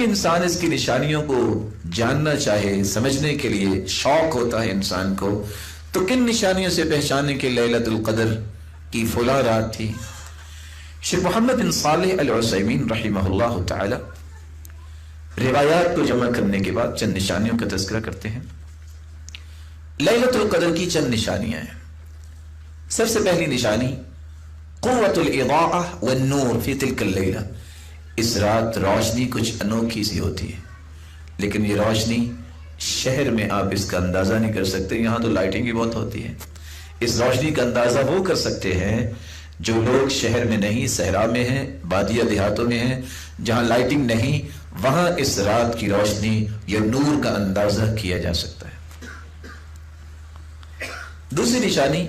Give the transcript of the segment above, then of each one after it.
انسان اس کی نشانیوں کو جاننا چاہے، سمجھنے کے لیے شوق ہوتا ہے انسان کو، تو کن نشانیوں سے پہچانے کہ لیلۃ القدر کی فلاں رات تھی؟ شیخ محمد بن صالح العثیمین رحمہ اللہ تعالی روایات کو جمع کرنے کے بعد چند نشانیوں کا تذکرہ کرتے ہیں۔ لیلۃ القدر کی چند نشانیاں ہیں۔ سب سے پہلی نشانی قوت الاضاءہ والنور فی تلک اللیلہ، اس رات روشنی کچھ انوکھی سی ہوتی ہے، لیکن یہ روشنی شہر میں آپ اس کا اندازہ نہیں کر سکتے، یہاں تو لائٹنگ بھی بہت ہوتی ہے۔ اس روشنی کا اندازہ وہ کر سکتے ہیں جو لوگ شہر میں نہیں، صحرا میں ہیں، بادیہ دیہاتوں میں ہیں، جہاں لائٹنگ نہیں، وہاں اس رات کی روشنی یا نور کا اندازہ کیا جا سکتا ہے۔ دوسری نشانی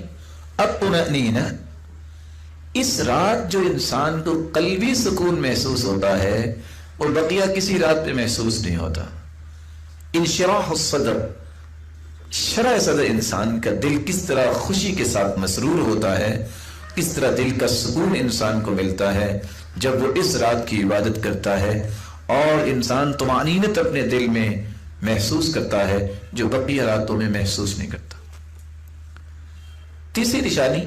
الطمأنینہ، اس رات جو انسان کو قلبی سکون محسوس ہوتا ہے وہ بقیہ کسی رات پہ محسوس نہیں ہوتا۔ انشراح الصدر، شرح صدر انسان کا دل کس طرح خوشی کے ساتھ مسرور ہوتا ہے، کس طرح دل کا سکون انسان کو ملتا ہے جب وہ اس رات کی عبادت کرتا ہے، اور انسان طمأنینت اپنے دل میں محسوس کرتا ہے جو بقیہ راتوں میں محسوس نہیں کرتا۔ تیسری نشانی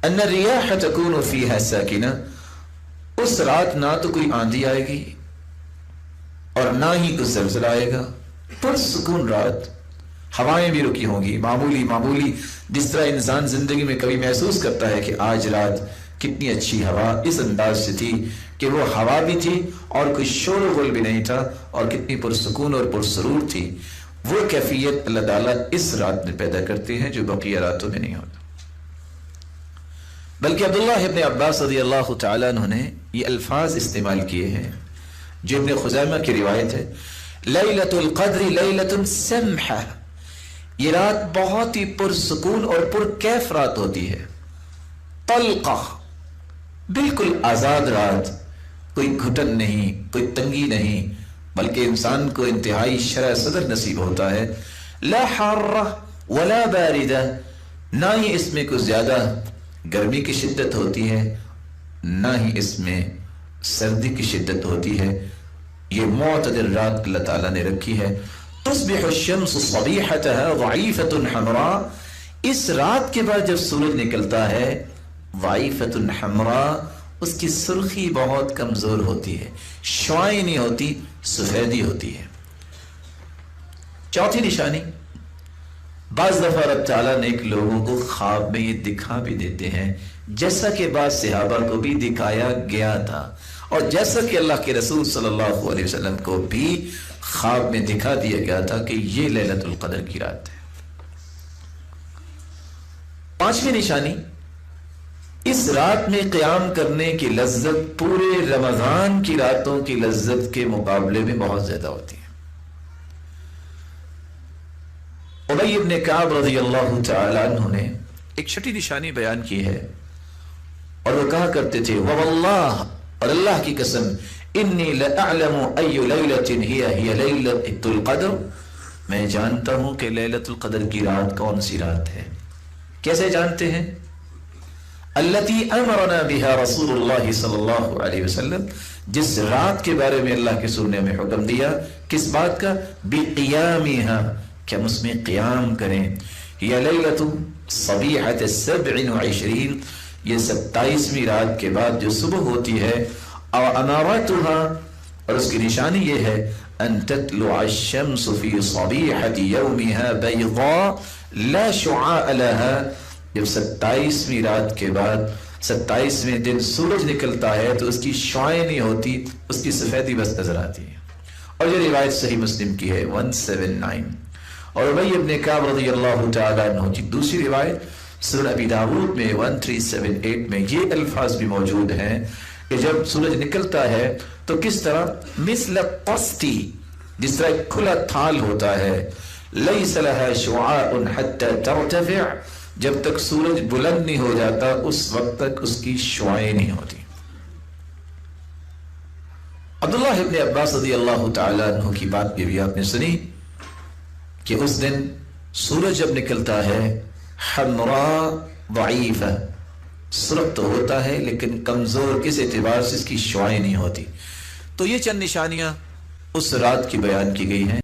ان الریاح تکون فیہا ساکنہ، اس رات نہ تو کوئی آندھی آئے گی اور نہ ہی کوئی زلزلہ آئے گا، پرسکون رات، ہوائیں بھی رکی ہوں گی، معمولی جس طرح انسان زندگی میں کبھی محسوس کرتا ہے کہ آج رات کتنی اچھی ہوا، اس انداز سے تھی کہ وہ ہوا بھی تھی اور کوئی شور و غل بھی نہیں تھا، اور کتنی پرسکون اور پرسرور تھی، وہ کیفیت اللہ تعالیٰ اس رات میں پیدا کرتے ہیں جو بقیہ راتوں میں نہیں ہوتا۔ بلکہ عبداللہ ابن عباس رضی اللہ تعالیٰ عنہ نے یہ الفاظ استعمال کیے ہیں جو ابن خزیمہ کی روایت ہے، لیلۃ القدر لیلۃ سمحہ، یہ رات بہت ہی پرسکون اور پرکیف رات ہوتی ہے، طلقہ، بالکل آزاد رات، کوئی گھٹن نہیں، کوئی تنگی نہیں، بلکہ انسان کو انتہائی شرح صدر نصیب ہوتا ہے، لا حارہ ولا باردہ، نہ ہی اس میں کوئی زیادہ گرمی کی شدت ہوتی ہے نہ ہی اس میں سردی کی شدت ہوتی ہے، یہ معتدل رات اللہ تعالیٰ نے رکھی ہے۔ تصبح الشمس صبیحتها ضعیفۃ حمراء، اس رات کے بعد جب سورج نکلتا ہے ضعیفۃ حمراء، اس کی سرخی بہت کمزور ہوتی ہے، شعاعیں نہیں ہوتی، سفیدی ہوتی ہے۔ چوتھی نشانی، بعض دفعہ رب تعالیٰ نے ایک لوگوں کو خواب میں یہ دکھا بھی دیتے ہیں، جیسا کہ بعض صحابہ کو بھی دکھایا گیا تھا، اور جیسا کہ اللہ کے رسول صلی اللہ علیہ وسلم کو بھی خواب میں دکھا دیا گیا تھا کہ یہ لیلۃ القدر کی رات ہے۔ پانچویں نشانی، اس رات میں قیام کرنے کی لذت پورے رمضان کی راتوں کی لذت کے مقابلے میں بہت زیادہ ہوتی ہے۔ ابی ابن کعب رضی اللہ تعالی عنہ نے ایک چھٹی نشانی بیان کی ہے، اور وہ کہا کرتے تھے وواللہ، اور اللہ کی قسم، انی لأعلم ای لیلۃ ہی لیلۃ القدر، میں جانتا ہوں کہ لیلۃ القدر کی رات کون سی رات ہے۔ کیسے جانتے ہیں؟ التی امرنا بها رسول اللہ صلی اللہ علیہ وسلم، جس رات کے بارے میں اللہ کے رسول نے ہمیں حکم دیا، کس بات کا؟ بقیامها، کہ ہم اس میں قیام کریں۔ یہ لیلۃ صبیحۃ 27، یہ 27ویں رات کے بعد جو صبح ہوتی ہے، اور امارتها، اور اس کی نشانی یہ ہے ان تطلع الشمس فی صبیحۃ یومها بیضاء لا شعاع لها، جب 27ویں رات کے بعد 27ویں دن سورج نکلتا ہے تو اس کی شعاعیں نہیں ہوتی، اس کی سفیدی بس نظر آتی ہے۔ اور یہ روایت صحیح مسلم کی ہے 179۔ اور ابی ابن کعب رضی اللہ تعالیٰ عنہ کی دوسری روایت سنن ابی داؤد میں 1378 میں یہ الفاظ بھی موجود ہیں کہ جب سورج نکلتا ہے تو کس طرح مثل قسطی، جس طرح ایک کھلا تھال ہوتا ہے، لیس لها شعاع حتى ترتفع، جب تک سورج بلند نہیں ہو جاتا اس وقت تک اس کی شعاعیں نہیں ہوتی۔ عبداللہ ابن عباس رضی اللہ تعالیٰ عنہ کی بات بھی آپ نے سنی کہ اس دن سورج جب نکلتا ہے حمراء ضعیفہ، سرخ تو ہوتا ہے لیکن کمزور، کس اعتبار سے اس کی شعاعیں نہیں ہوتی۔ تو یہ چند نشانیاں اس رات کی بیان کی گئی ہیں